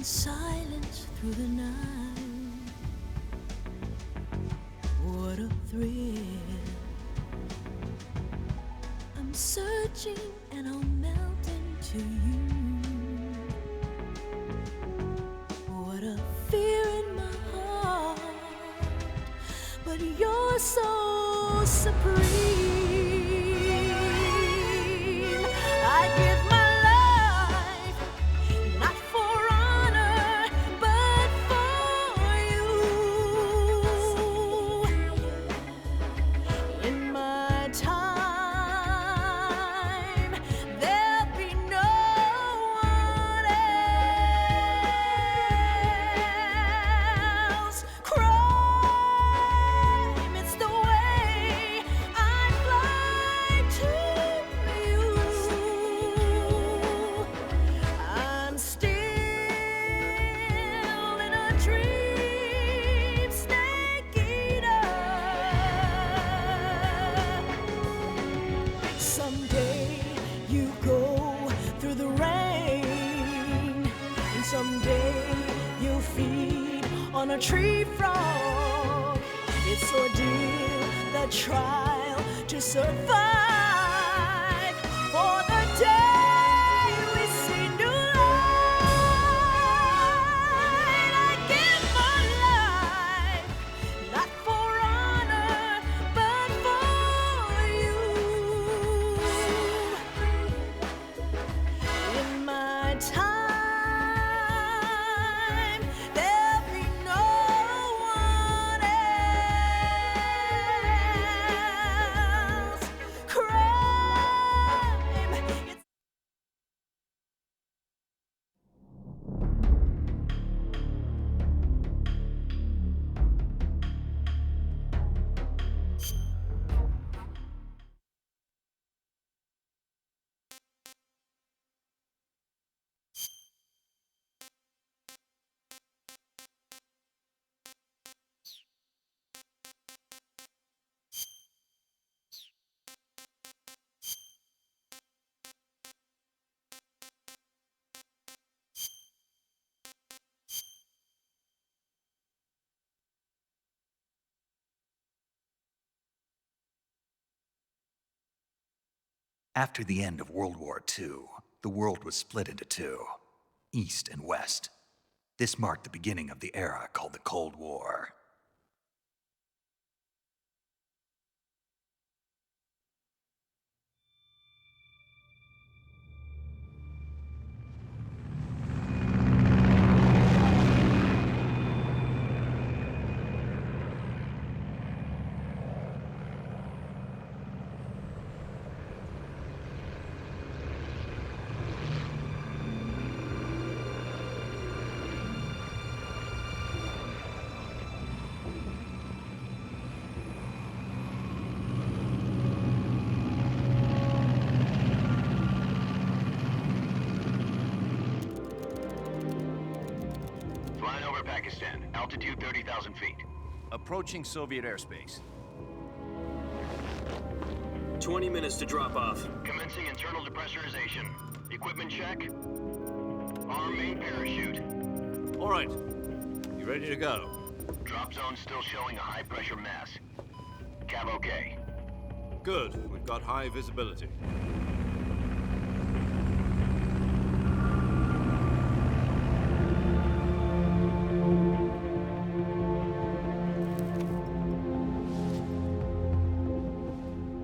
in silence through the night. What a thrill. I'm searching and I'll melt into you. What a fear in my heart, but you're so supreme. I give my life, not for honor, but for you. In my time, there'll be no one else. Crime, it's the way I fly to you. I'm still in a dream, snake eater. Someday you go through the rain, and someday you'll feed on a tree frog. It's ordeal, the trial to survive for the day we see new light. I give my life, not for honor, but for you. In my time, there'll be no one else. Crime, it's After the end of World War II, the world was split into two, East and West. This marked the beginning of the era called the Cold War. Flying over Pakistan, altitude 30,000 feet. Approaching Soviet airspace. 20 minutes to drop off. Commencing internal depressurization. Equipment check. Arm main parachute. All right. You ready to go? Drop zone still showing a high pressure mass. Cav okay. Good. We've got high visibility.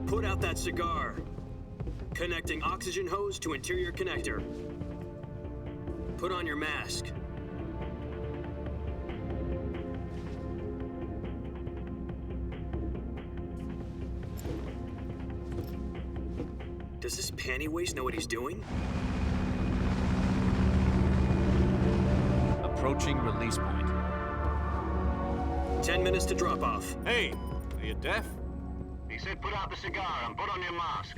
Put out that cigar. Connecting oxygen hose to interior connector. Put on your mask. Does this pantywaist know what he's doing? Approaching release point. 10 minutes to drop off. Hey, are you deaf? He said put out the cigar and put on your mask.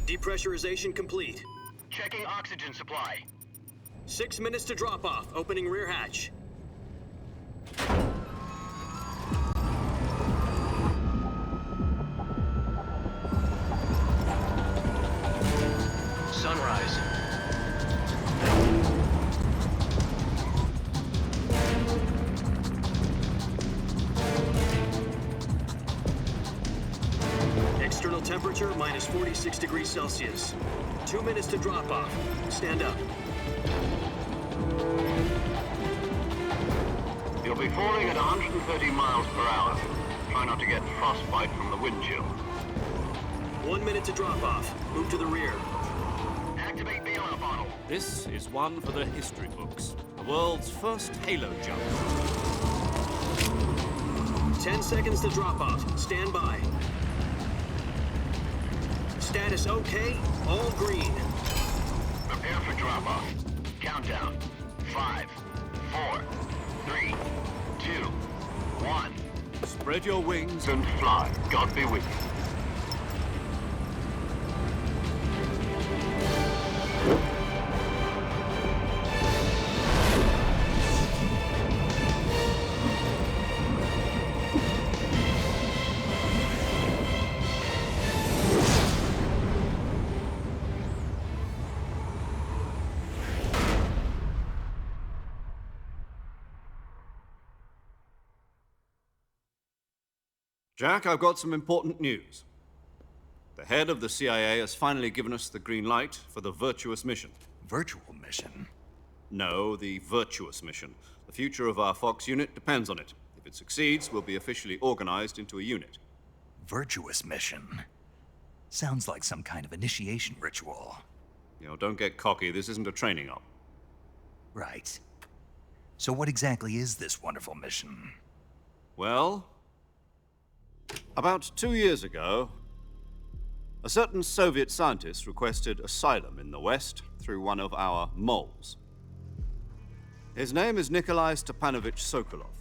Depressurization complete. Checking oxygen supply. 6 minutes to drop off. Opening rear hatch. Sunrise. External temperature minus 46 degrees Celsius. 2 minutes to drop off. Stand up. You'll be falling at 130 miles per hour. Try not to get frostbite from the wind chill. 1 minute to drop off. Move to the rear. Activate the alarm bottle. This is one for the history books. The world's first halo jump. 10 seconds to drop off. Stand by. Status okay. All green. Prepare for drop-off. Countdown. 5, 4, 3, 2, 1. Spread your wings. And fly. God be with you. Jack, I've got some important news. The head of the CIA has finally given us the green light for the virtuous mission. Virtual mission? No, the virtuous mission. The future of our Fox unit depends on it. If it succeeds, we'll be officially organized into a unit. Virtuous mission? Sounds like some kind of initiation ritual. You know, don't get cocky. This isn't a training op. Right. So what exactly is this wonderful mission? Well, about 2 years ago, a certain Soviet scientist requested asylum in the West through one of our moles. His name is Nikolai Stepanovich Sokolov.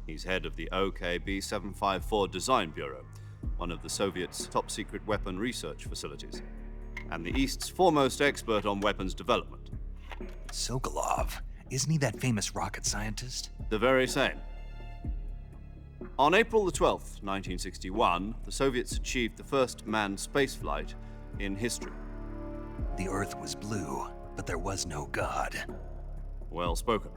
He's head of the OKB 754 Design Bureau, one of the Soviets' top-secret weapon research facilities, and the East's foremost expert on weapons development. Sokolov? Isn't he that famous rocket scientist? The very same. On April the 12th, 1961, the Soviets achieved the first manned spaceflight in history. The Earth was blue, but there was no God. Well spoken.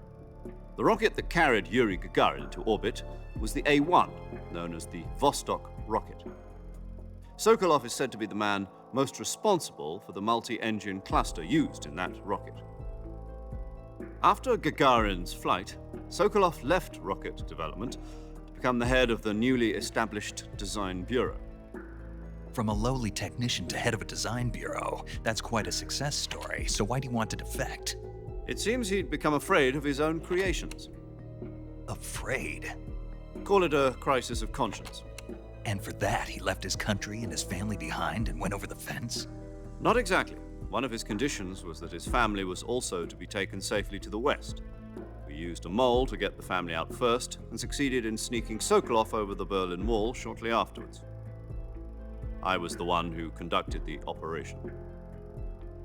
The rocket that carried Yuri Gagarin into orbit was the A-1, known as the Vostok rocket. Sokolov is said to be the man most responsible for the multi-engine cluster used in that rocket. After Gagarin's flight, Sokolov left rocket development to become the head of the newly established Design Bureau. From a lowly technician to head of a design bureau, that's quite a success story, so why do you want to defect? It seems he'd become afraid of his own creations. Afraid? Call it a crisis of conscience. And for that, he left his country and his family behind and went over the fence? Not exactly. One of his conditions was that his family was also to be taken safely to the West. We used a mole to get the family out first and succeeded in sneaking Sokolov over the Berlin Wall shortly afterwards. I was the one who conducted the operation.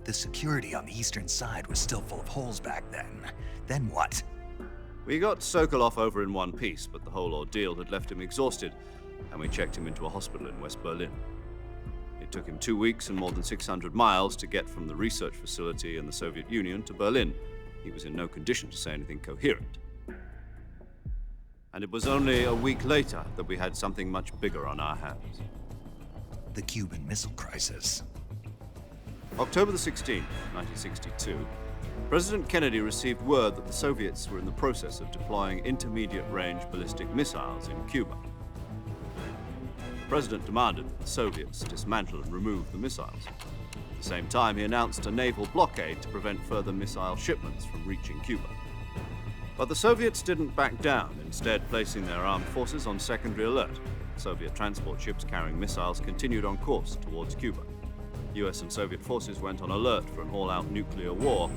The security on the eastern side was still full of holes back then. Then what? We got Sokolov over in one piece, but the whole ordeal had left him exhausted, and we checked him into a hospital in West Berlin. It took him 2 weeks and more than 600 miles to get from the research facility in the Soviet Union to Berlin. He was in no condition to say anything coherent. And it was only a week later that we had something much bigger on our hands. The Cuban Missile Crisis. October the 16th, 1962, President Kennedy received word that the Soviets were in the process of deploying intermediate-range ballistic missiles in Cuba. The president demanded that the Soviets dismantle and remove the missiles. At the same time, he announced a naval blockade to prevent further missile shipments from reaching Cuba. But the Soviets didn't back down, instead placing their armed forces on secondary alert. Soviet transport ships carrying missiles continued on course towards Cuba. US and Soviet forces went on alert for an all-out nuclear war.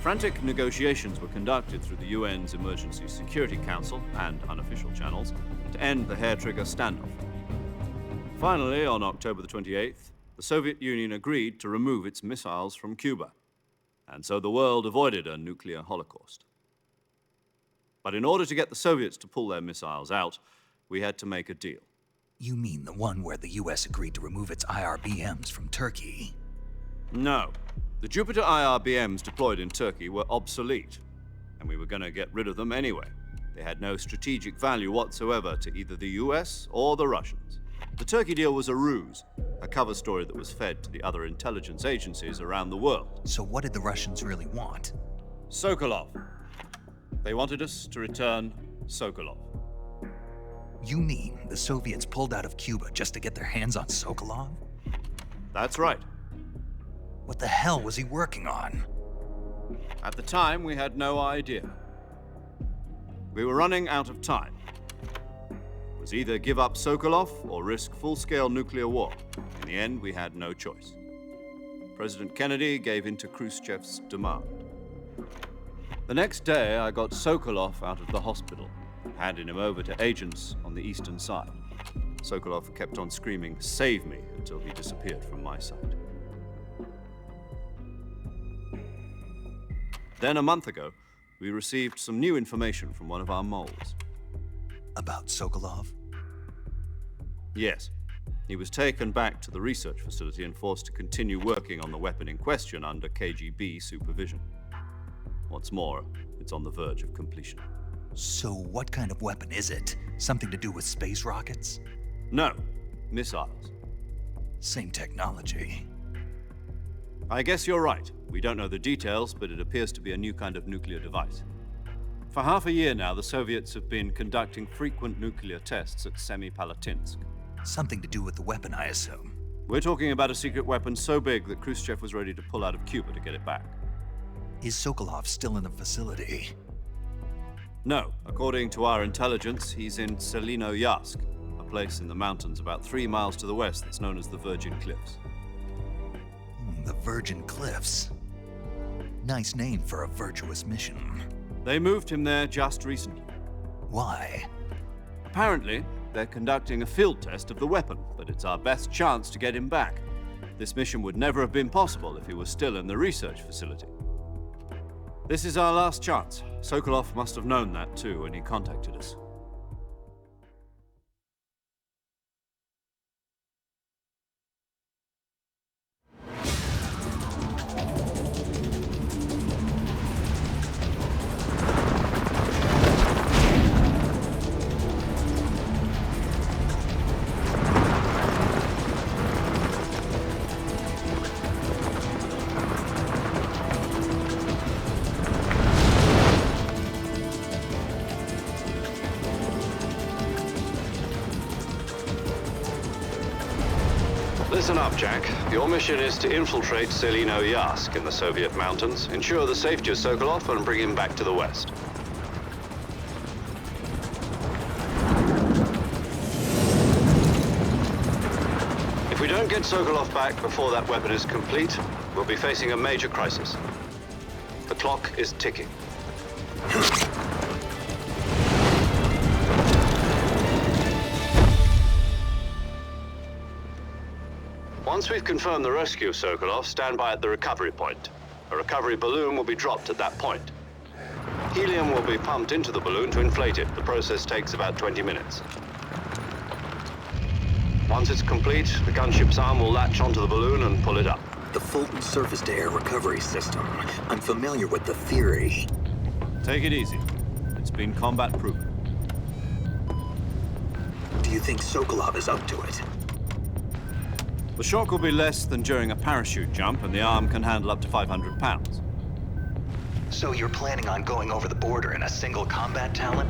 Frantic negotiations were conducted through the UN's Emergency Security Council and unofficial channels to end the hair-trigger standoff. Finally, on October the 28th, the Soviet Union agreed to remove its missiles from Cuba. and so the world avoided a nuclear holocaust. But in order to get the Soviets to pull their missiles out, we had to make a deal. You mean the one where the US agreed to remove its IRBMs from Turkey? No. The Jupiter IRBMs deployed in Turkey were obsolete, and we were going to get rid of them anyway. They had no strategic value whatsoever to either the US or the Russians. The Turkey deal was a ruse, a cover story that was fed to the other intelligence agencies around the world. So what did the Russians really want? Sokolov. They wanted us to return Sokolov. You mean the Soviets pulled out of Cuba just to get their hands on Sokolov? That's right. What the hell was he working on? At the time, we had no idea. We were running out of time. It was either give up Sokolov or risk full-scale nuclear war. In the end, we had no choice. President Kennedy gave in to Khrushchev's demand. The next day, I got Sokolov out of the hospital, handing him over to agents on the eastern side. Sokolov kept on screaming, "Save me," until he disappeared from my sight. Then, a month ago, we received some new information from one of our moles. About Sokolov? Yes. He was taken back to the research facility and forced to continue working on the weapon in question under KGB supervision. What's more, it's on the verge of completion. So what kind of weapon is it? Something to do with space rockets? No, missiles. Same technology. I guess you're right. We don't know the details, but it appears to be a new kind of nuclear device. For half a year now, the Soviets have been conducting frequent nuclear tests at Semipalatinsk. Something to do with the weapon, I assume. We're talking about a secret weapon so big that Khrushchev was ready to pull out of Cuba to get it back. Is Sokolov still in the facility? No. According to our intelligence, he's in Selinoyarsk, a place in the mountains about 3 miles to the west that's known as the Virgin Cliffs. The Virgin Cliffs. Nice name for a virtuous mission. They moved him there just recently. Why? Apparently, they're conducting a field test of the weapon, but it's our best chance to get him back. This mission would never have been possible if he was still in the research facility. This is our last chance. Sokolov must have known that too when he contacted us. Listen up, Jack. Your mission is to infiltrate Selinoyarsk in the Soviet mountains, ensure the safety of Sokolov, and bring him back to the west. If we don't get Sokolov back before that weapon is complete, we'll be facing a major crisis. The clock is ticking. Once we've confirmed the rescue of Sokolov, stand by at the recovery point. A recovery balloon will be dropped at that point. Helium will be pumped into the balloon to inflate it. The process takes about 20 minutes. Once it's complete, the gunship's arm will latch onto the balloon and pull it up. The Fulton surface-to-air recovery system. I'm familiar with the theory. Take it easy. It's been combat-proven. Do you think Sokolov is up to it? The shock will be less than during a parachute jump, and the arm can handle up to 500 pounds. So you're planning on going over the border in a single combat talent?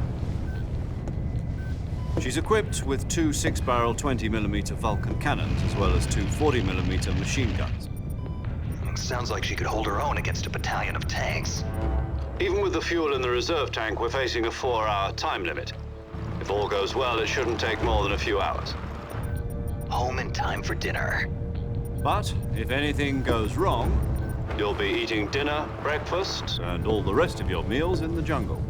She's equipped with 2 6-barrel 20mm Vulcan cannons, as well as 2 40mm machine guns. Sounds like she could hold her own against a battalion of tanks. Even with the fuel in the reserve tank, we're facing a 4-hour time limit. If all goes well, it shouldn't take more than a few hours. Home in time for dinner. But if anything goes wrong, You'll be eating dinner, breakfast, and all the rest of your meals in the jungle.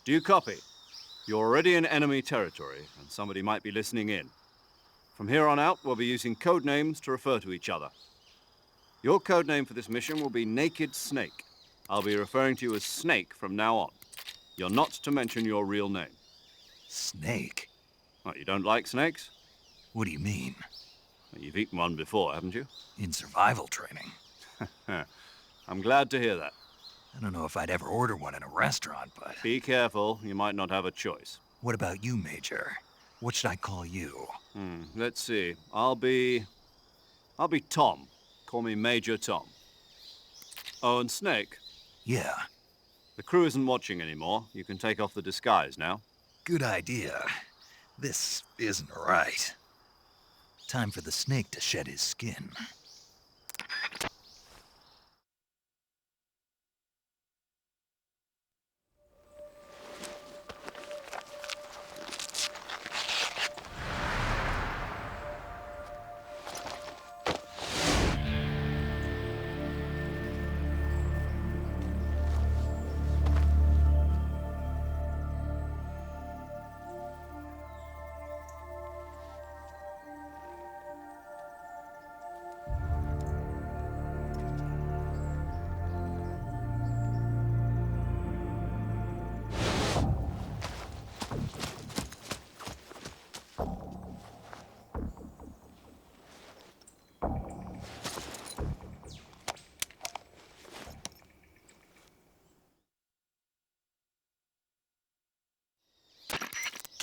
Do you copy? You're already in enemy territory, and somebody might be listening in. From here on out, we'll be using code names to refer to each other. Your code name for this mission will be Naked Snake. I'll be referring to you as Snake from now on. You're not to mention your real name. Snake? What, you don't like snakes? What do you mean? Well, you've eaten one before, haven't you? In survival training? I'm glad to hear that. I don't know if I'd ever order one in a restaurant, but... Be careful, you might not have a choice. What about you, Major? What should I call you? Let's see. I'll be Tom. Call me Major Tom. Oh, and Snake, Yeah, the crew isn't watching anymore. You can take off the disguise now. good idea. This isn't right. Time for the snake to shed his skin.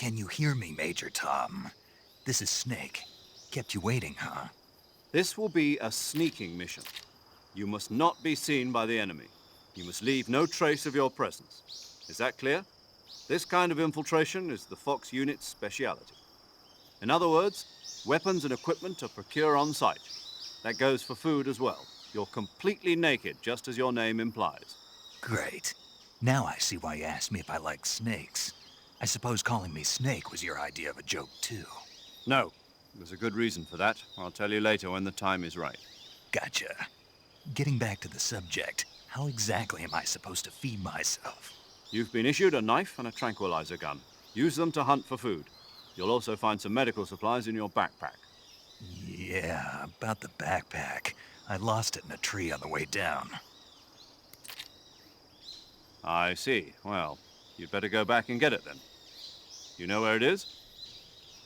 Can you hear me, Major Tom? This is Snake. Kept you waiting, huh? This will be a sneaking mission. You must not be seen by the enemy. You must leave no trace of your presence. Is that clear? This kind of infiltration is the Fox unit's speciality. In other words, weapons and equipment are procured on site. That goes for food as well. You're completely naked, just as your name implies. Great. Now I see why you asked me if I like snakes. I suppose calling me Snake was your idea of a joke, too. No, there's a good reason for that. I'll tell you later when the time is right. Gotcha. Getting back to the subject, how exactly am I supposed to feed myself? You've been issued a knife and a tranquilizer gun. Use them to hunt for food. You'll also find some medical supplies in your backpack. Yeah, about the backpack. I lost it in a tree on the way down. I see. Well, you'd better go back and get it then. You know where it is?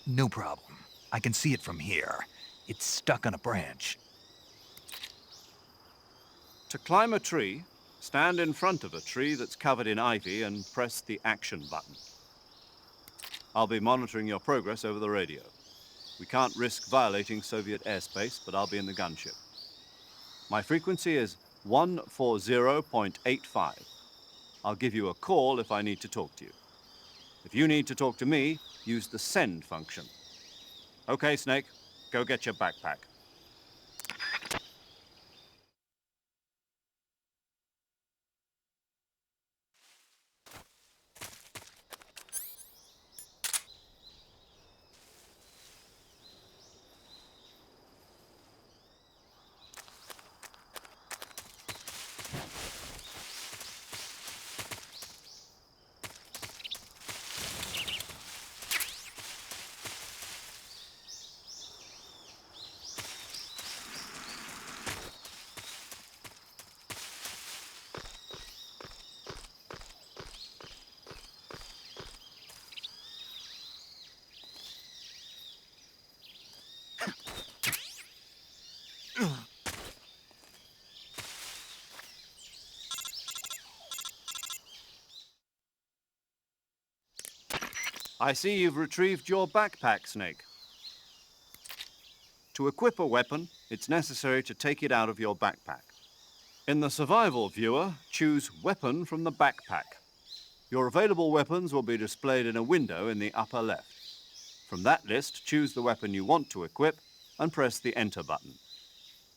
No problem. I can see it from here. It's stuck on a branch. To climb a tree, stand in front of a tree that's covered in ivy and press the action button. I'll be monitoring your progress over the radio. We can't risk violating Soviet airspace, but I'll be in the gunship. My frequency is 140.85. I'll give you a call if I need to talk to you. If you need to talk to me, use the send function. Okay, Snake, go get your backpack. I see you've retrieved your backpack, Snake. To equip a weapon, it's necessary to take it out of your backpack. In the survival viewer, choose Weapon from the backpack. Your available weapons will be displayed in a window in the upper left. From that list, choose the weapon you want to equip and press the Enter button.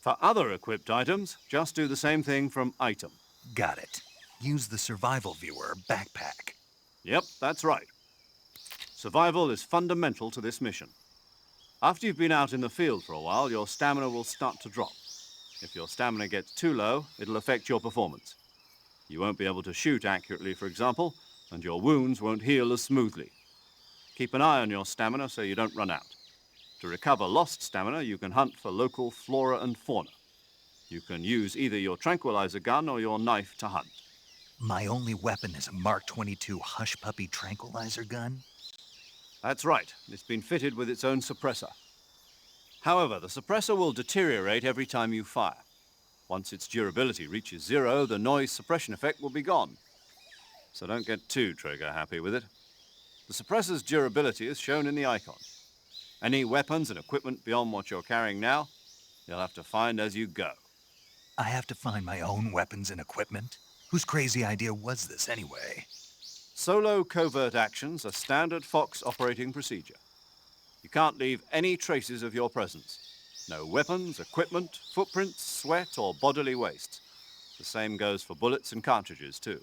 For other equipped items, just do the same thing from Item. Got it. Use the survival viewer backpack. Yep, that's right. Survival is fundamental to this mission. After you've been out in the field for a while, your stamina will start to drop. If your stamina gets too low, it'll affect your performance. You won't be able to shoot accurately, for example, and your wounds won't heal as smoothly. Keep an eye on your stamina so you don't run out. To recover lost stamina, you can hunt for local flora and fauna. You can use either your tranquilizer gun or your knife to hunt. My only weapon is a Mark 22 Hush Puppy tranquilizer gun? That's right. It's been fitted with its own suppressor. However, the suppressor will deteriorate every time you fire. Once its durability reaches 0, the noise suppression effect will be gone. So don't get too trigger happy with it. The suppressor's durability is shown in the icon. Any weapons and equipment beyond what you're carrying now, you'll have to find as you go. I have to find my own weapons and equipment? Whose crazy idea was this anyway? Solo covert actions are standard Fox operating procedure. You can't leave any traces of your presence. No weapons, equipment, footprints, sweat, or bodily waste. The same goes for bullets and cartridges, too.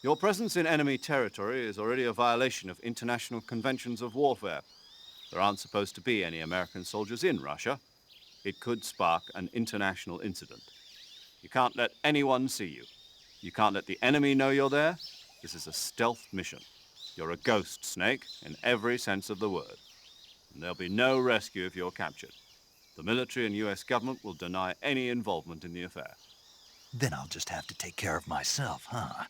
Your presence in enemy territory is already a violation of international conventions of warfare. There aren't supposed to be any American soldiers in Russia. It could spark an international incident. You can't let anyone see you. You can't let the enemy know you're there. This is a stealth mission. You're a ghost, Snake, in every sense of the word. And there'll be no rescue if you're captured. The military and US government will deny any involvement in the affair. Then I'll just have to take care of myself, huh?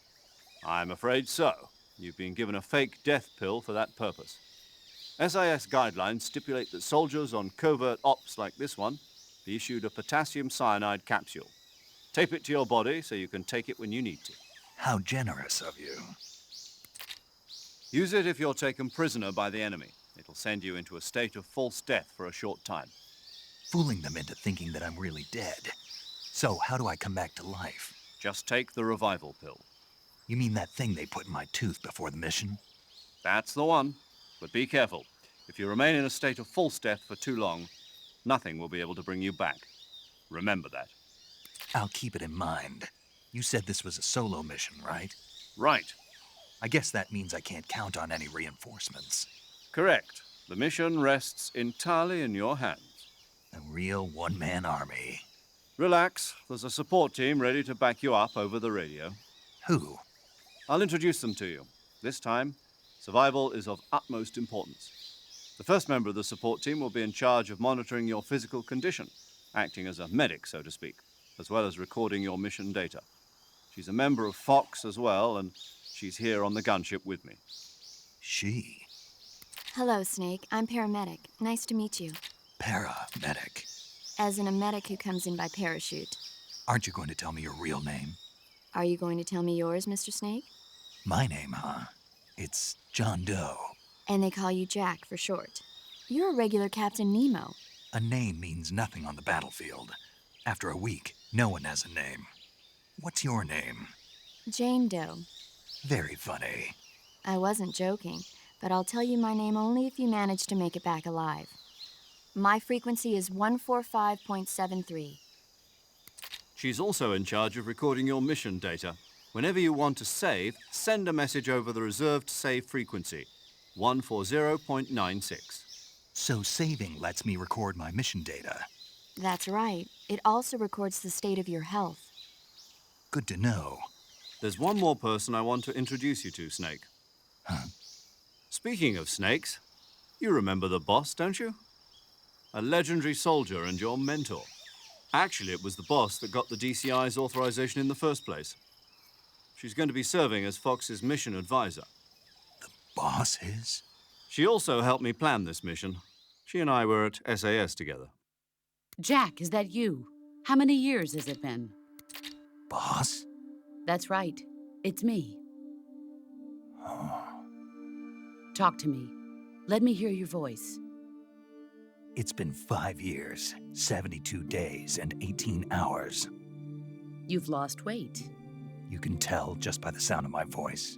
I'm afraid so. You've been given a fake death pill for that purpose. SIS guidelines stipulate that soldiers on covert ops like this one be issued a potassium cyanide capsule. Tape it to your body so you can take it when you need to. How generous of you. Use it if you're taken prisoner by the enemy. It'll send you into a state of false death for a short time. Fooling them into thinking that I'm really dead. So how do I come back to life? Just take the revival pill. You mean that thing they put in my tooth before the mission? That's the one. But be careful. If you remain in a state of false death for too long, nothing will be able to bring you back. Remember that. I'll keep it in mind. You said this was a solo mission, right? Right. I guess that means I can't count on any reinforcements. Correct. The mission rests entirely in your hands. A real one-man army. Relax. There's a support team ready to back you up over the radio. Who? I'll introduce them to you. This time, survival is of utmost importance. The first member of the support team will be in charge of monitoring your physical condition, acting as a medic, so to speak, as well as recording your mission data. She's a member of Fox as well, and she's here on the gunship with me. She? Hello, Snake. I'm paramedic. Nice to meet you. Paramedic. As in a medic who comes in by parachute. Aren't you going to tell me your real name? Are you going to tell me yours, Mr. Snake? My name, huh? It's John Doe. And they call you Jack for short. You're a regular Captain Nemo. A name means nothing on the battlefield. After a week, no one has a name. What's your name? Jane Doe. Very funny. I wasn't joking, but I'll tell you my name only if you manage to make it back alive. My frequency is 145.73. She's also in charge of recording your mission data. Whenever you want to save, send a message over the reserved save frequency, 140.96. So saving lets me record my mission data. That's right. It also records the state of your health. Good to know. There's one more person I want to introduce you to, Snake. Huh? Speaking of snakes, you remember the boss, don't you? A legendary soldier and your mentor. Actually, it was the boss that got the DCI's authorization in the first place. She's going to be serving as Fox's mission advisor. The boss is? She also helped me plan this mission. She and I were at SAS together. Jack, is that you? How many years has it been? Boss? That's right. It's me. Oh. Talk to me. Let me hear your voice. It's been 5 years, 72 days, and 18 hours. You've lost weight. You can tell just by the sound of my voice.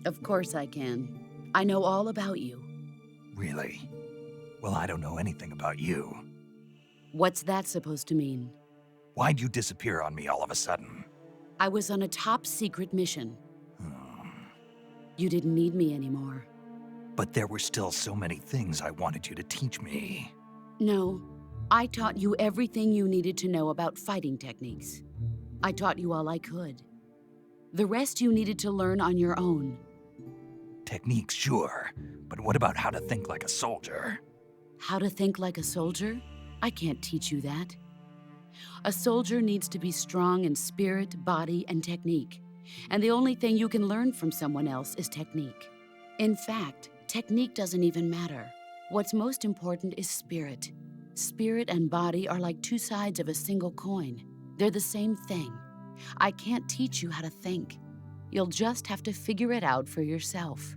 Of course I can. I know all about you. Really? Well, I don't know anything about you. What's that supposed to mean? Why'd you disappear on me all of a sudden? I was on a top-secret mission. Hmm. You didn't need me anymore. But there were still so many things I wanted you to teach me. No, I taught you everything you needed to know about fighting techniques. I taught you all I could. The rest you needed to learn on your own. Techniques, sure, but what about how to think like a soldier? How to think like a soldier? I can't teach you that. A soldier needs to be strong in spirit, body, and technique. And the only thing you can learn from someone else is technique. In fact, technique doesn't even matter. What's most important is spirit. Spirit and body are like two sides of a single coin. They're the same thing. I can't teach you how to think. You'll just have to figure it out for yourself.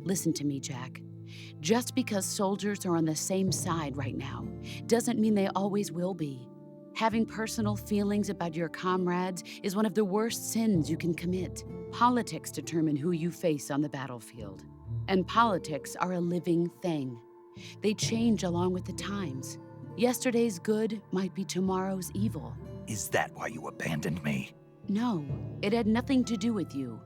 Listen to me, Jack. Just because soldiers are on the same side right now doesn't mean they always will be. Having personal feelings about your comrades is one of the worst sins you can commit. Politics determine who you face on the battlefield. And politics are a living thing. They change along with the times. Yesterday's good might be tomorrow's evil. Is that why you abandoned me? No, it had nothing to do with you.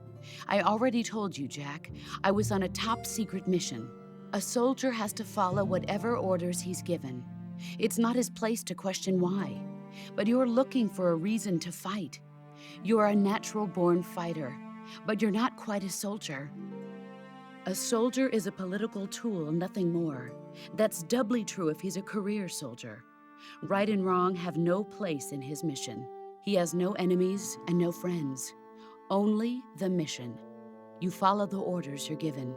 I already told you, Jack. I was on a top-secret mission. A soldier has to follow whatever orders he's given. It's not his place to question why. But you're looking for a reason to fight. You're a natural-born fighter, but you're not quite a soldier. A soldier is a political tool, nothing more. That's doubly true if he's a career soldier. Right and wrong have no place in his mission. He has no enemies and no friends. Only the mission. You follow the orders you're given.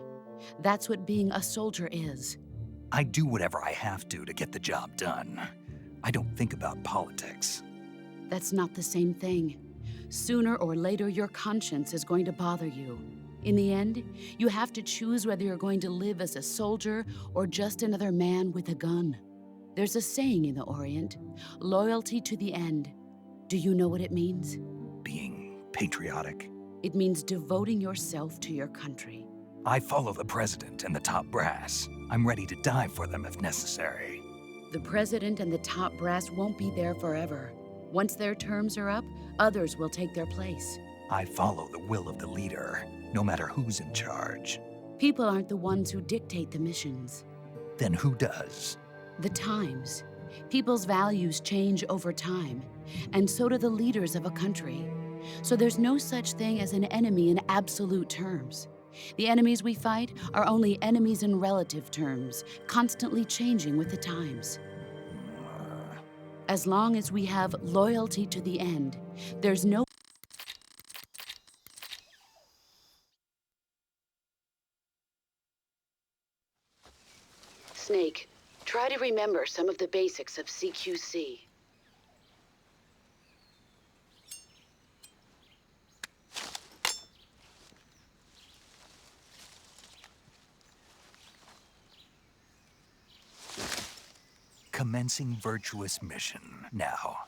That's what being a soldier is. I do whatever I have to get the job done. I don't think about politics. That's not the same thing. Sooner or later, your conscience is going to bother you. In the end, you have to choose whether you're going to live as a soldier or just another man with a gun. There's a saying in the Orient, loyalty to the end. Do you know what it means? Being patriotic. It means devoting yourself to your country. I follow the president and the top brass. I'm ready to die for them if necessary. The president and the top brass won't be there forever. Once their terms are up, others will take their place. I follow the will of the leader, no matter who's in charge. People aren't the ones who dictate the missions. Then who does? The times. People's values change over time, and so do the leaders of a country. So there's no such thing as an enemy in absolute terms. The enemies we fight are only enemies in relative terms, constantly changing with the times. As long as we have loyalty to the end, there's no Snake, try to remember some of the basics of CQC. Commencing virtuous mission now.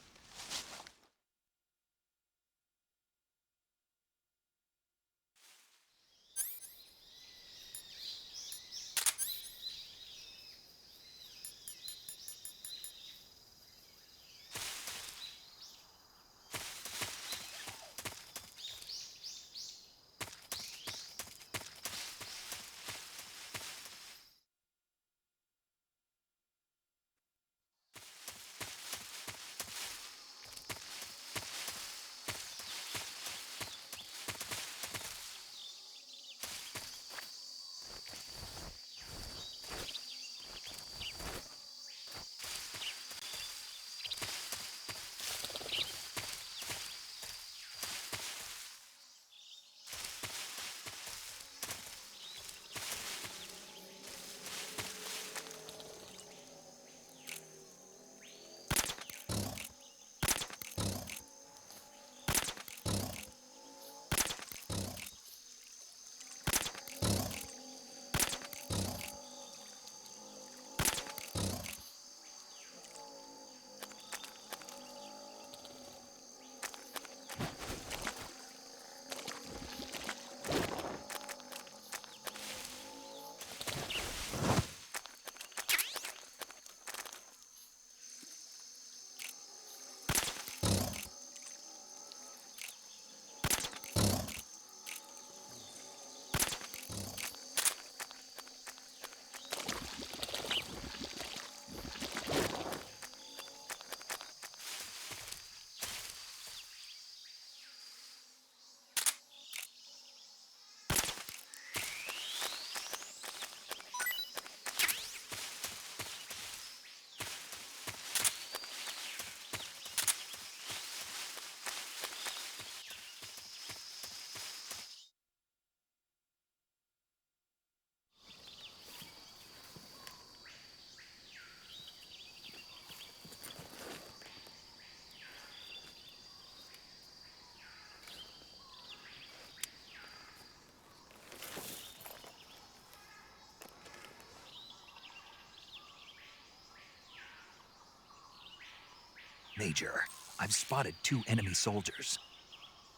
Major, I've spotted 2 enemy soldiers.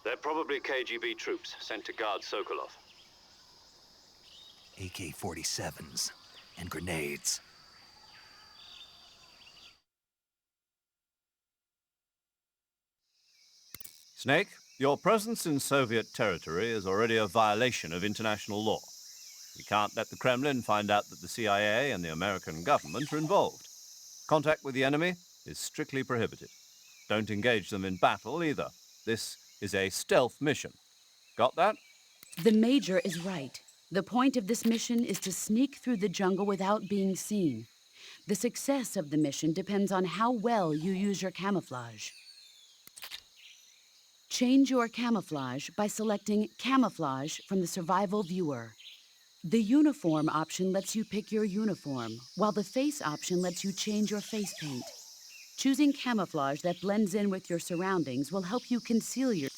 They're probably KGB troops sent to guard Sokolov. AK-47s and grenades. Snake, your presence in Soviet territory is already a violation of international law. We can't let the Kremlin find out that the CIA and the American government are involved. Contact with the enemy is strictly prohibited. Don't engage them in battle either. This is a stealth mission. Got that? The Major is right. The point of this mission is to sneak through the jungle without being seen. The success of the mission depends on how well you use your camouflage. Change your camouflage by selecting Camouflage from the Survival Viewer. The Uniform option lets you pick your uniform, while the Face option lets you change your face paint. Choosing camouflage that blends in with your surroundings will help you conceal your...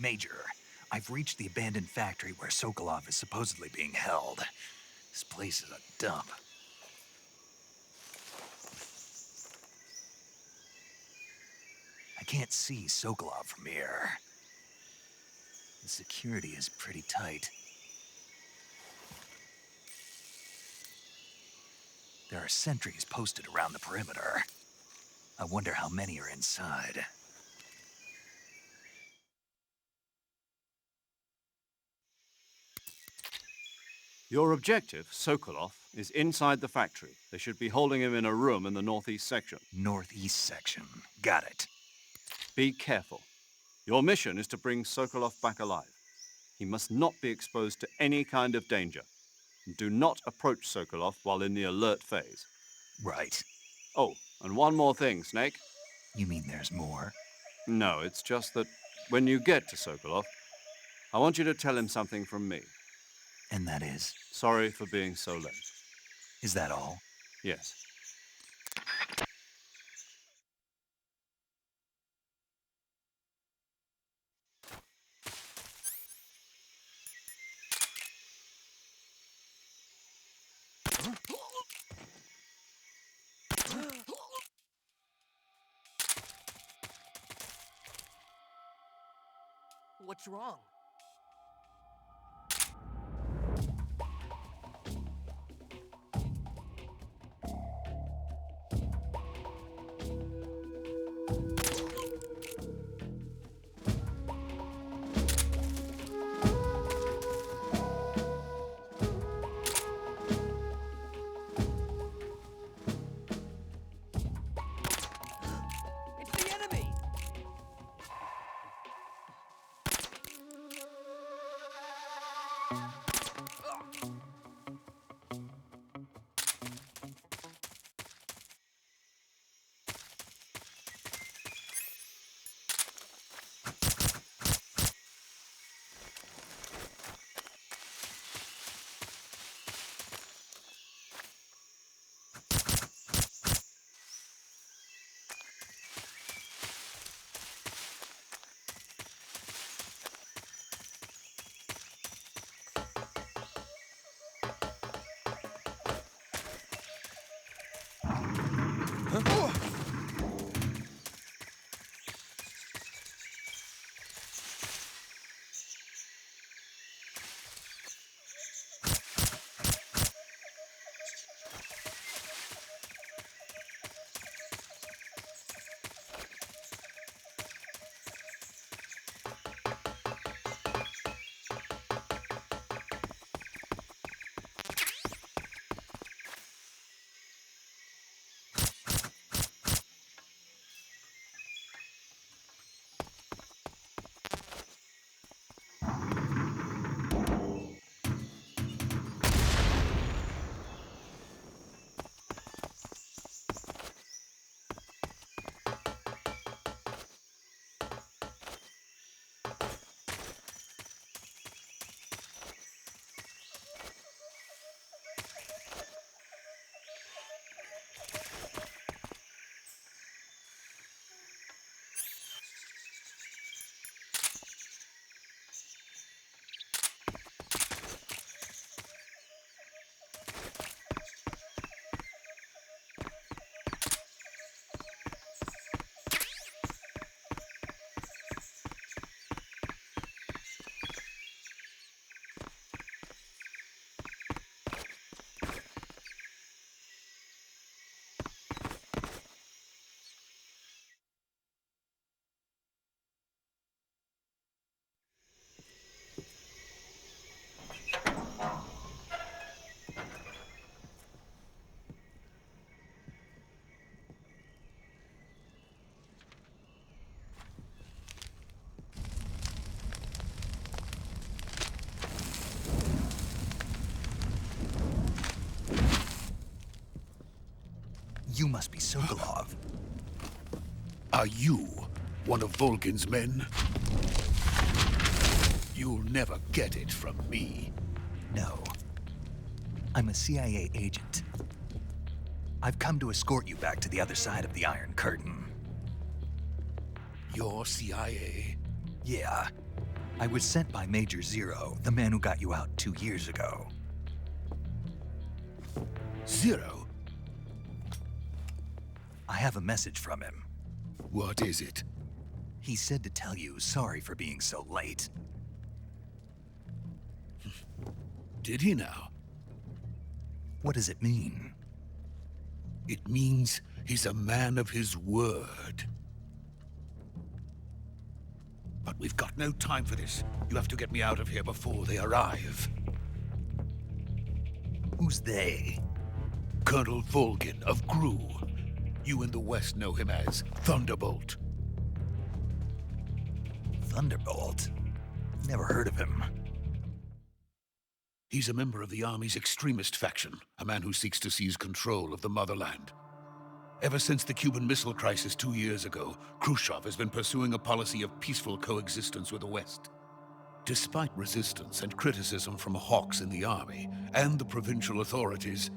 Major, I've reached the abandoned factory where Sokolov is supposedly being held. This place is a dump. I can't see Sokolov from here. The security is pretty tight. There are sentries posted around the perimeter. I wonder how many are inside. Your objective, Sokolov, is inside the factory. They should be holding him in a room in the northeast section. Northeast section. Got it. Be careful. Your mission is to bring Sokolov back alive. He must not be exposed to any kind of danger. And do not approach Sokolov while in the alert phase. Right. Oh, and one more thing, Snake. You mean there's more? No, it's just that when you get to Sokolov, I want you to tell him something from me. And that is? Sorry for being so late. Is that all? Yes. What's wrong? It's the enemy! You must be Sokolov. Are you one of Volgin's men? You'll never get it from me. No. I'm a CIA agent. I've come to escort you back to the other side of the Iron Curtain. You're CIA? Yeah. I was sent by Major Zero, the man who got you out 2 years ago. Zero? I have a message from him. What is it? He said to tell you sorry for being so late. Did he now? What does it mean? It means he's a man of his word. But we've got no time for this. You have to get me out of here before they arrive. Who's they? Colonel Volgin of Gru. You in the West know him as Thunderbolt. Thunderbolt? Never heard of him. He's a member of the Army's extremist faction, a man who seeks to seize control of the motherland. Ever since the Cuban Missile Crisis 2 years ago, Khrushchev has been pursuing a policy of peaceful coexistence with the West. Despite resistance and criticism from hawks in the army and the provincial authorities,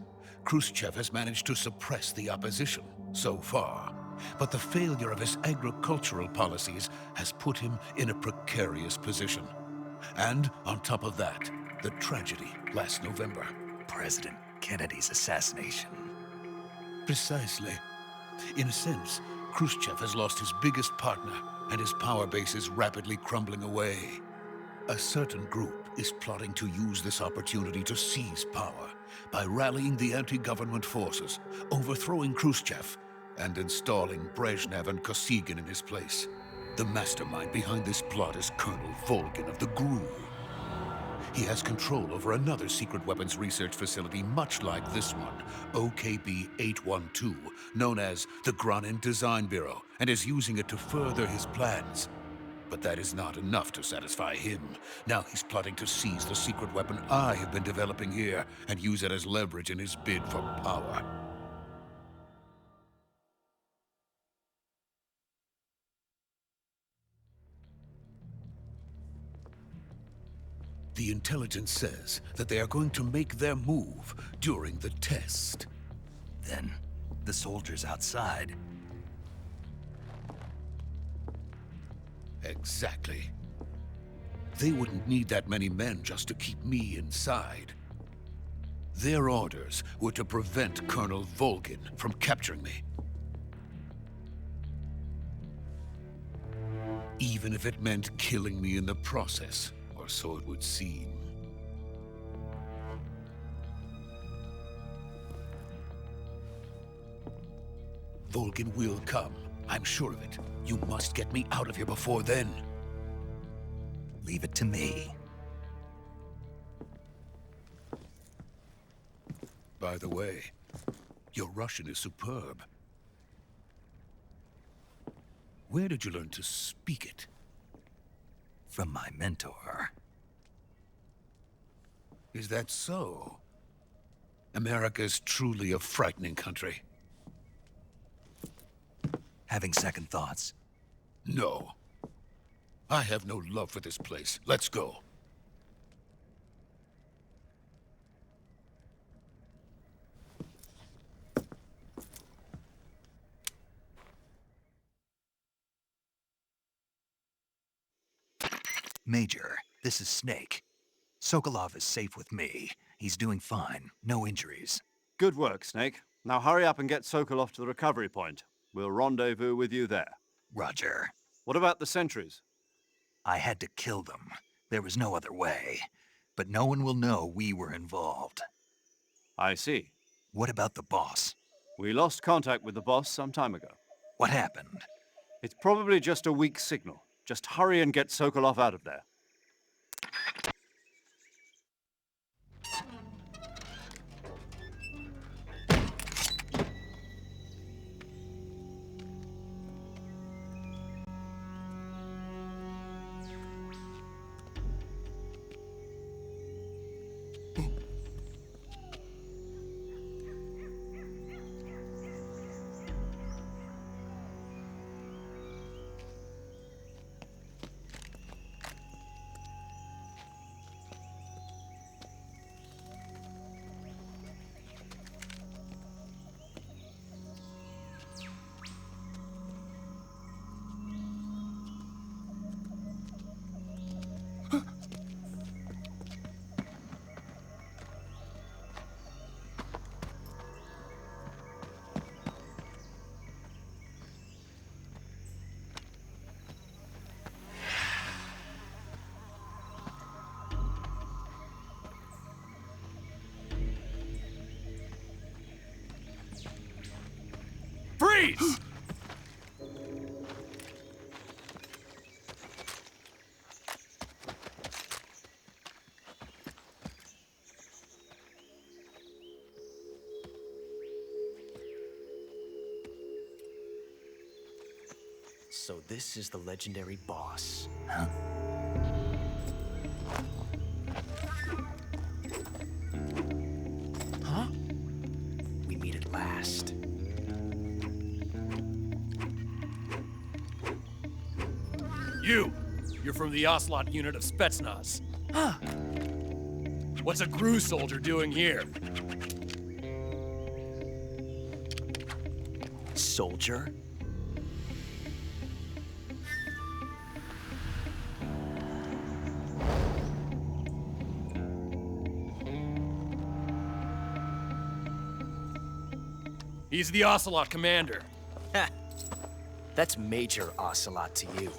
Khrushchev has managed to suppress the opposition so far. But the failure of his agricultural policies has put him in a precarious position. And on top of that, the tragedy last November. President Kennedy's assassination. Precisely. In a sense, Khrushchev has lost his biggest partner, and his power base is rapidly crumbling away. A certain group is plotting to use this opportunity to seize power by rallying the anti-government forces, overthrowing Khrushchev, and installing Brezhnev and Kosygin in his place. The mastermind behind this plot is Colonel Volgin of the GRU. He has control over another secret weapons research facility much like this one, OKB-812, known as the Granin Design Bureau, and is using it to further his plans. But that is not enough to satisfy him. Now he's plotting to seize the secret weapon I have been developing here and use it as leverage in his bid for power. The intelligence says that they are going to make their move during the test. Then, the soldiers outside. Exactly. They wouldn't need that many men just to keep me inside. Their orders were to prevent Colonel Volgin from capturing me. Even if it meant killing me in the process. Or so it would seem. Volgin will come. I'm sure of it. You must get me out of here before then. Leave it to me. By the way, your Russian is superb. Where did you learn to speak it? From my mentor. Is that so? America's truly a frightening country. Having second thoughts? No. I have no love for this place. Let's go. Major, this is Snake. Sokolov is safe with me. He's doing fine. No injuries. Good work, Snake. Now hurry up and get Sokolov to the recovery point. We'll rendezvous with you there. Roger. What about the sentries? I had to kill them. There was no other way. But no one will know we were involved. I see. What about the boss? We lost contact with the boss some time ago. What happened? It's probably just a weak signal. Just hurry and get Sokolov out of there. Freeze! So this is the legendary boss. Huh? Huh? We meet at last. You're from the Ocelot unit of Spetsnaz. Huh? What's a GRU soldier doing here? Soldier? He's the Ocelot commander. Ha! That's Major Ocelot to you.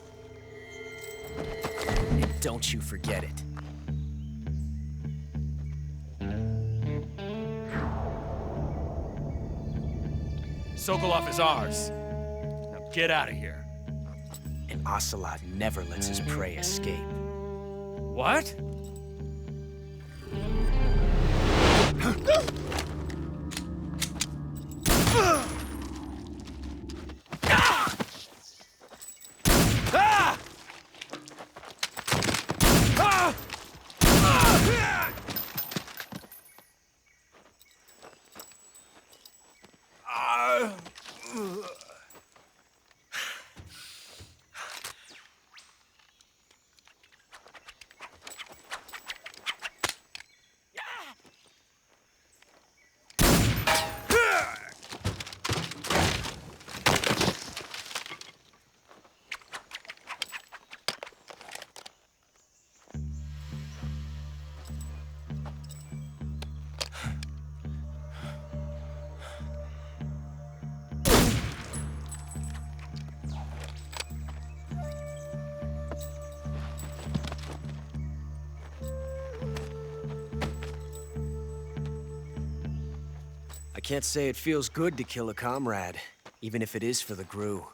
And don't you forget it. Sokolov is ours. Now get out of here. And Ocelot never lets his prey escape. What? I can't say it feels good to kill a comrade, even if it is for the GRU.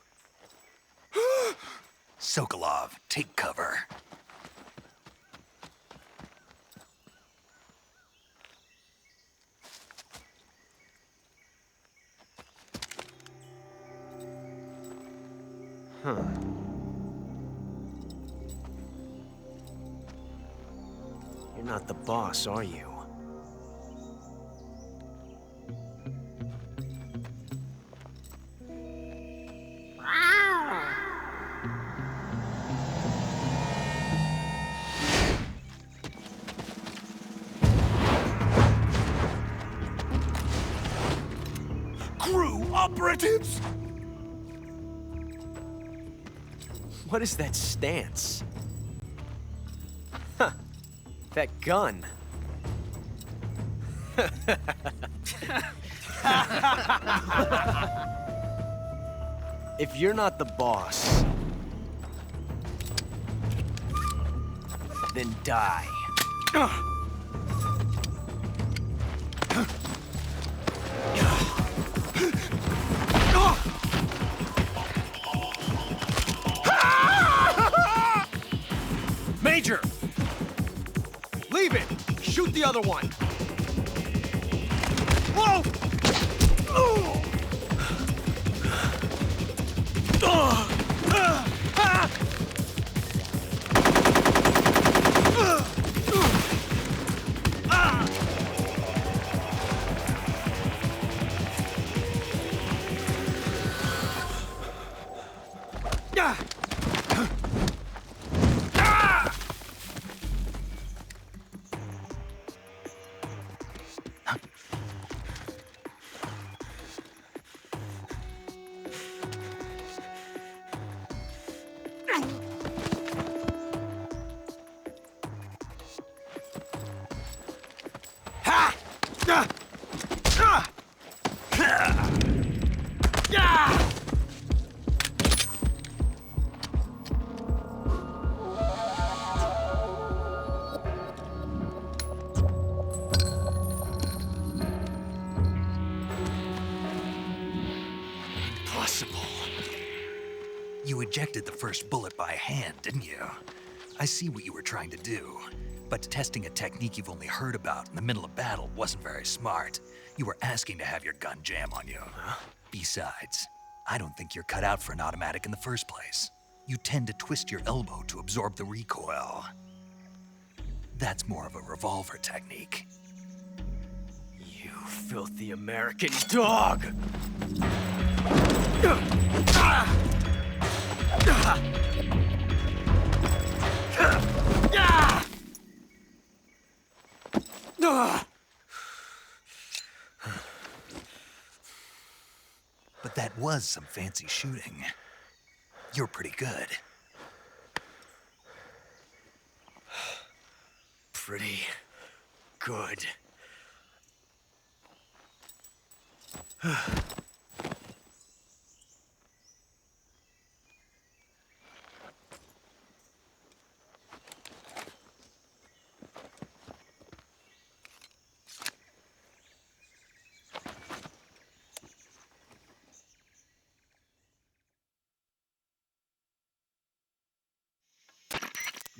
Sokolov, take cover. Huh. You're not the boss, are you? GRU operatives! What is that stance? Huh. That gun. If you're not the boss, then die. Major! Leave it! Shoot the other one! Whoa! You ejected the first bullet by hand, didn't you? I see what you were trying to do. But testing a technique you've only heard about in the middle of battle wasn't very smart. You were asking to have your gun jam on you. Huh? Besides, I don't think you're cut out for an automatic in the first place. You tend to twist your elbow to absorb the recoil. That's more of a revolver technique. You filthy American dog! But that was some fancy shooting. You're pretty good. Pretty good.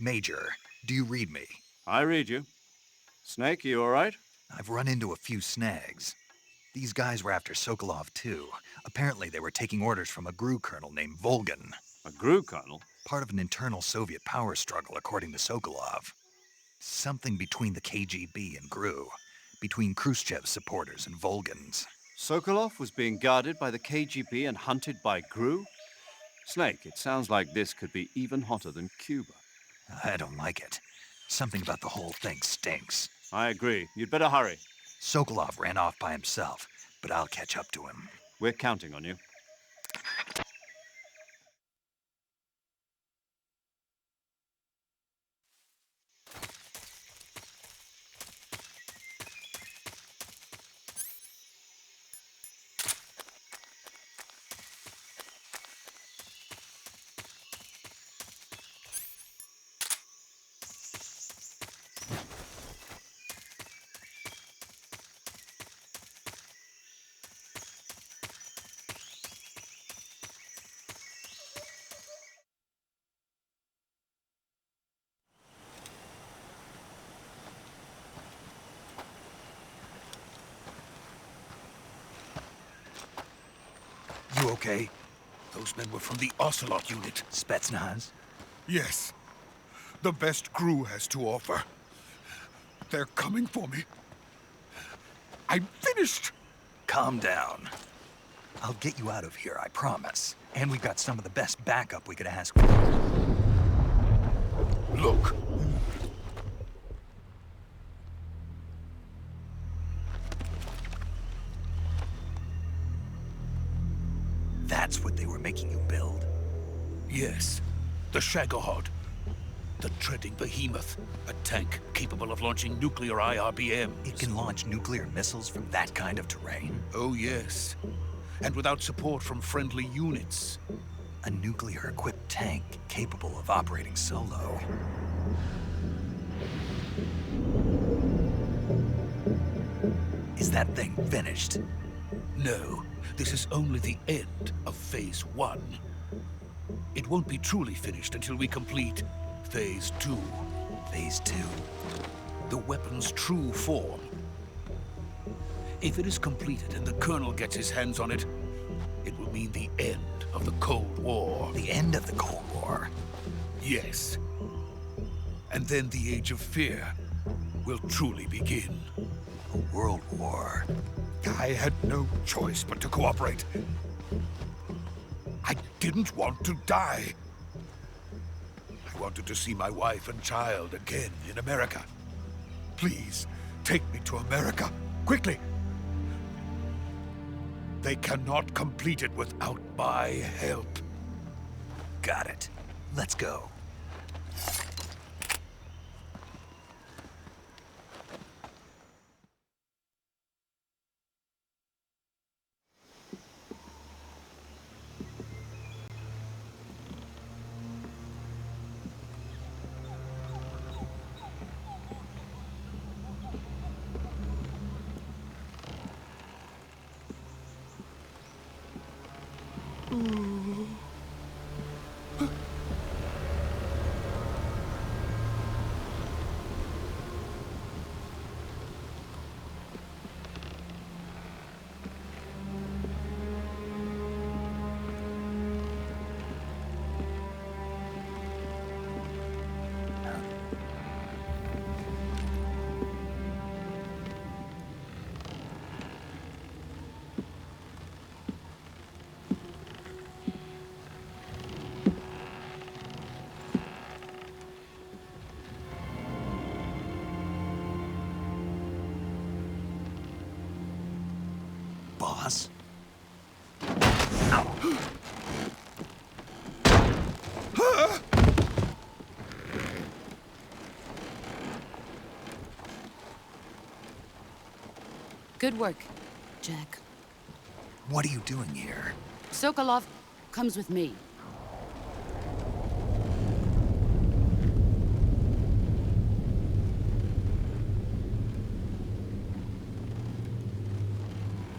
Major, do you read me? I read you. Snake, you all right? I've run into a few snags. These guys were after Sokolov, too. Apparently, they were taking orders from a GRU colonel named Volgan. A GRU colonel? Part of an internal Soviet power struggle, according to Sokolov. Something between the KGB and GRU. Between Khrushchev's supporters and Volgan's. Sokolov was being guarded by the KGB and hunted by GRU? Snake, it sounds like this could be even hotter than Cuba. I don't like it. Something about the whole thing stinks. I agree. You'd better hurry. Sokolov ran off by himself, but I'll catch up to him. We're counting on you. You okay? Those men were from the Ocelot unit. Spetsnaz? Yes. The best GRU has to offer. They're coming for me. I'm finished! Calm down. I'll get you out of here, I promise. And we've got some of the best backup we could ask for. Look. That's what they were making you build? Yes. The Shagohod. The treading behemoth. A tank capable of launching nuclear IRBMs. It can launch nuclear missiles from that kind of terrain? Oh, yes. And without support from friendly units. A nuclear-equipped tank capable of operating solo. Is that thing finished? No. This is only the end of Phase 1. It won't be truly finished until we complete Phase 2. Phase 2? The weapon's true form. If it is completed and the Colonel gets his hands on it, it will mean the end of the Cold War. The end of the Cold War? Yes. And then the Age of Fear will truly begin. A world war. I had no choice but to cooperate. I didn't want to die. I wanted to see my wife and child again in America. Please, take me to America, quickly. They cannot complete it without my help. Got it. Let's go. Good work, Jack. What are you doing here? Sokolov comes with me.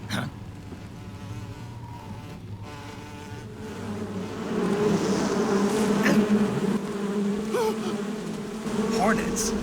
Huh? Hornets!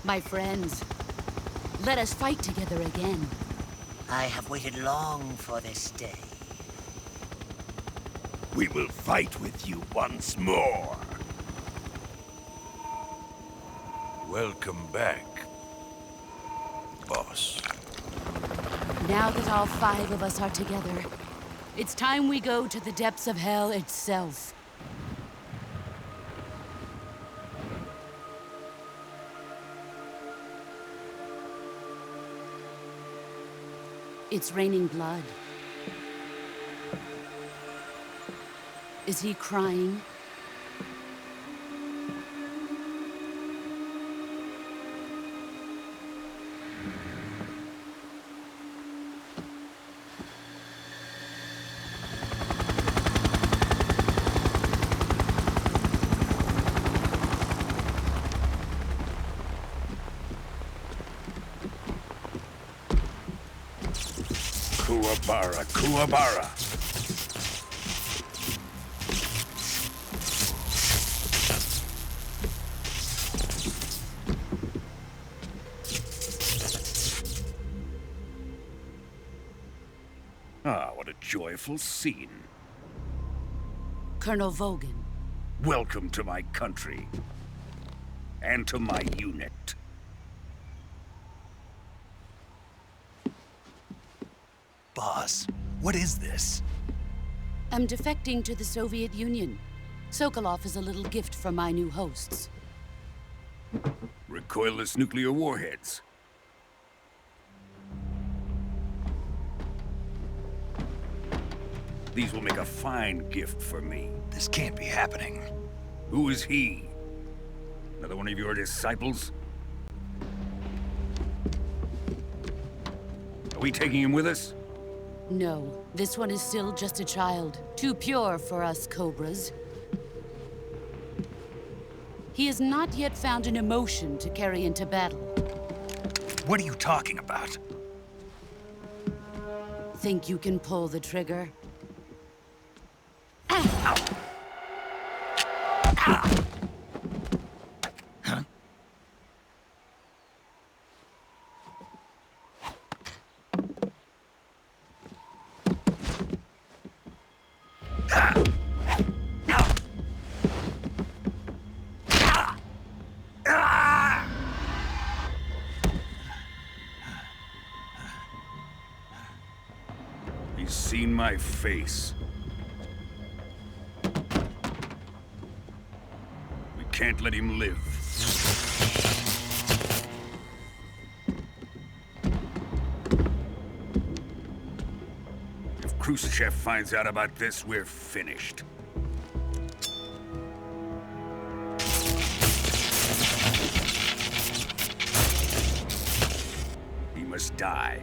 My friends, let us fight together again. I have waited long for this day. We will fight with you once more. Welcome back, boss. Now that all 5 of us are together, it's time we go to the depths of hell itself. It's raining blood. Is he crying? Kuwabara, Kuwabara. Ah, what a joyful scene. Colonel Vogan. Welcome to my country. And to my unit. Boss, what is this? I'm defecting to the Soviet Union. Sokolov is a little gift from my new hosts. Recoilless nuclear warheads. These will make a fine gift for me. This can't be happening. Who is he? Another one of your disciples? Are we taking him with us? No, this one is still just a child. Too pure for us Cobras. He has not yet found an emotion to carry into battle. What are you talking about? Think you can pull the trigger? Huh? He's seen my face. We can't let him live. If Khrushchev finds out about this, we're finished. He must die.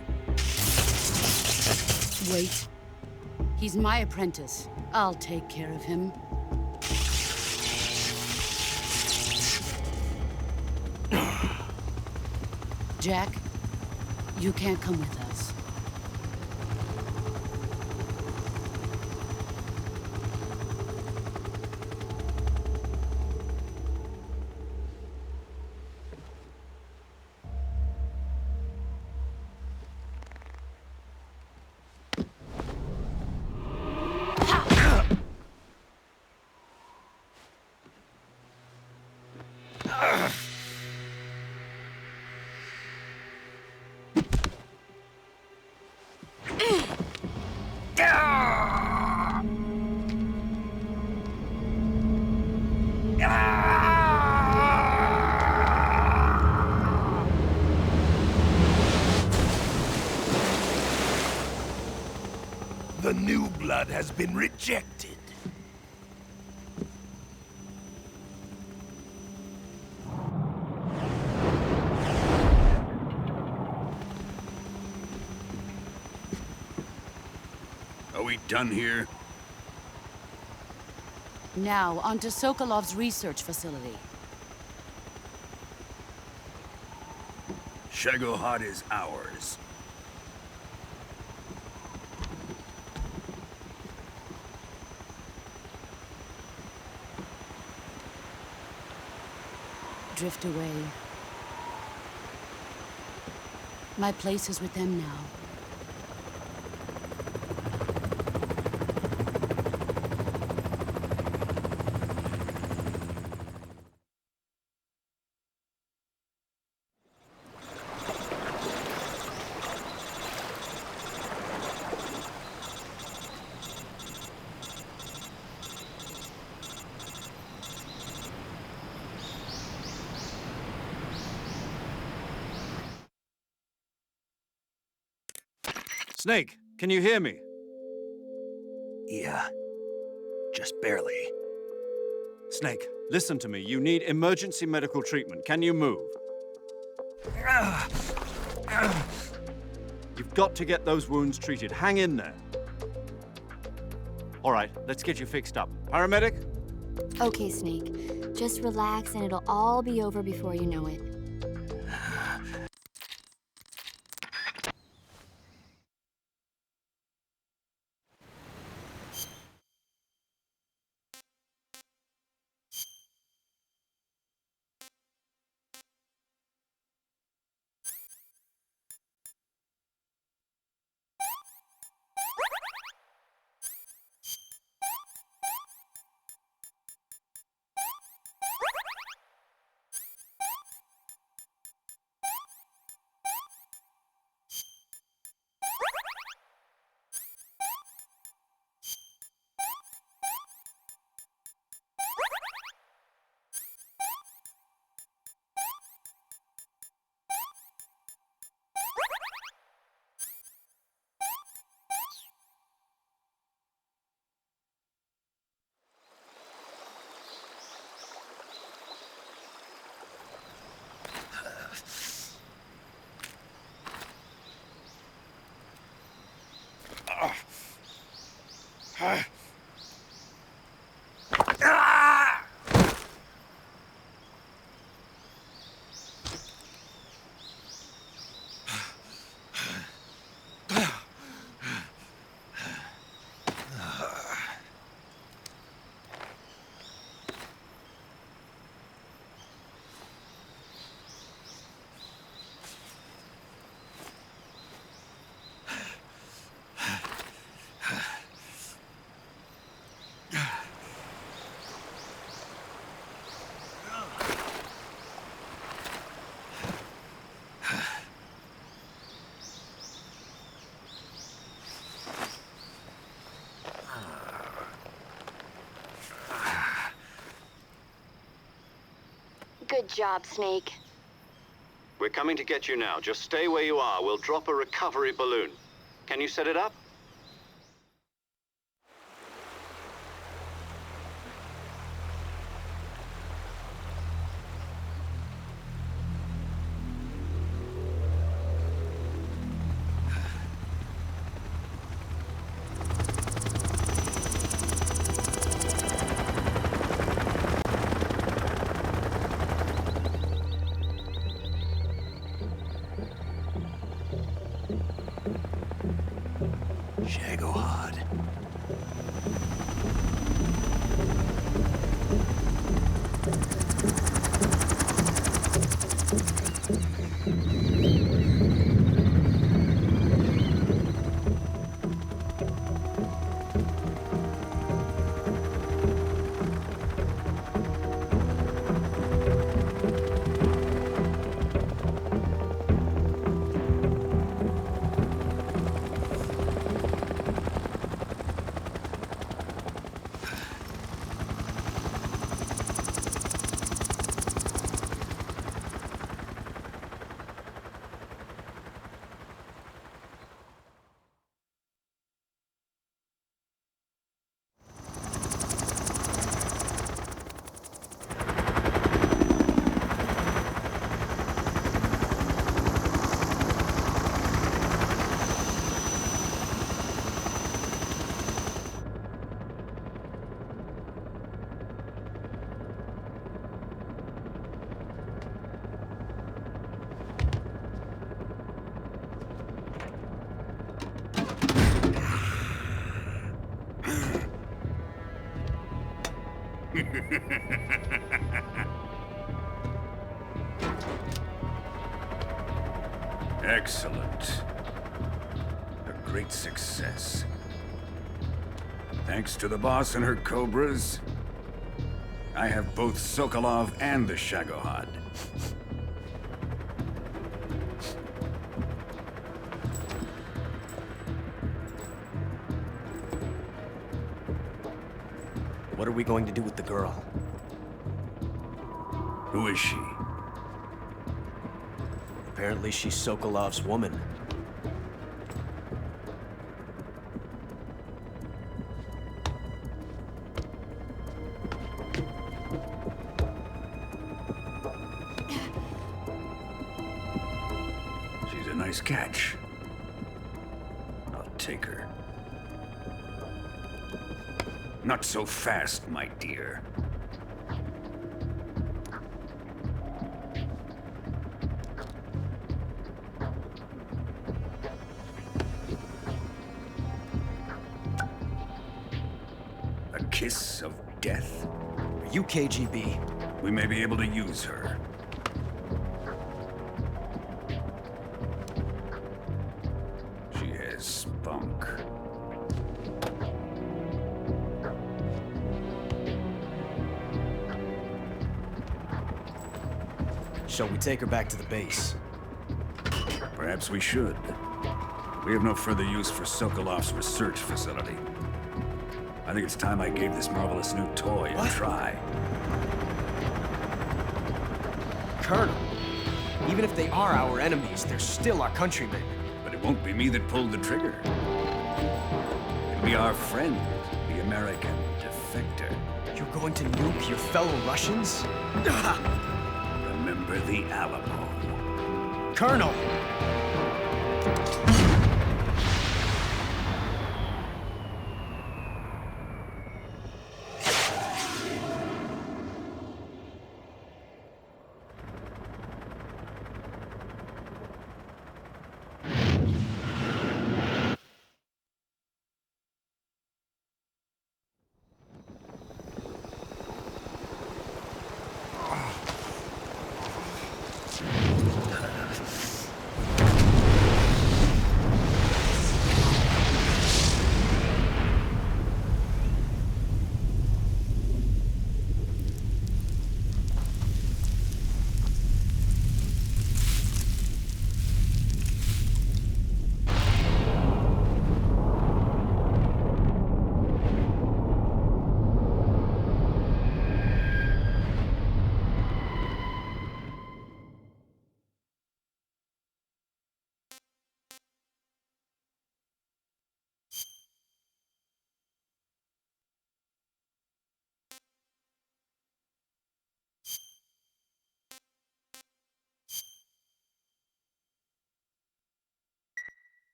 Wait. He's my apprentice. I'll take care of him. Jack, you can't come with us. The new blood has been rejected. Are we done here? Now, onto Sokolov's research facility. Shagohod is ours. Drift away. My place is with them now. Snake, can you hear me? Yeah. Just barely. Snake, listen to me. You need emergency medical treatment. Can you move? You've got to get those wounds treated. Hang in there. All right, let's get you fixed up. Paramedic? Okay, Snake. Just relax and it'll all be over before you know it. Good job, Snake. We're coming to get you now. Just stay where you are. We'll drop a recovery balloon. Can you set it up? Excellent. A great success. Thanks to the boss and her cobras, I have both Sokolov and the Shagohod. What are we going to do with the girl? Who is she? Apparently she's Sokolov's woman. She's a nice catch. I'll take her. Not so fast, my dear. A kiss of death? Are you KGB? We may be able to use her. She has spunk. Shall we take her back to the base? Perhaps we should. We have no further use for Sokolov's research facility. I think it's time I gave this marvelous new toy a try. Colonel, even if they are our enemies, they're still our countrymen. But it won't be me that pulled the trigger. It'll be our friend, the American defector. You're going to nuke your fellow Russians? Remember the Alamo. Colonel!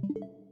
you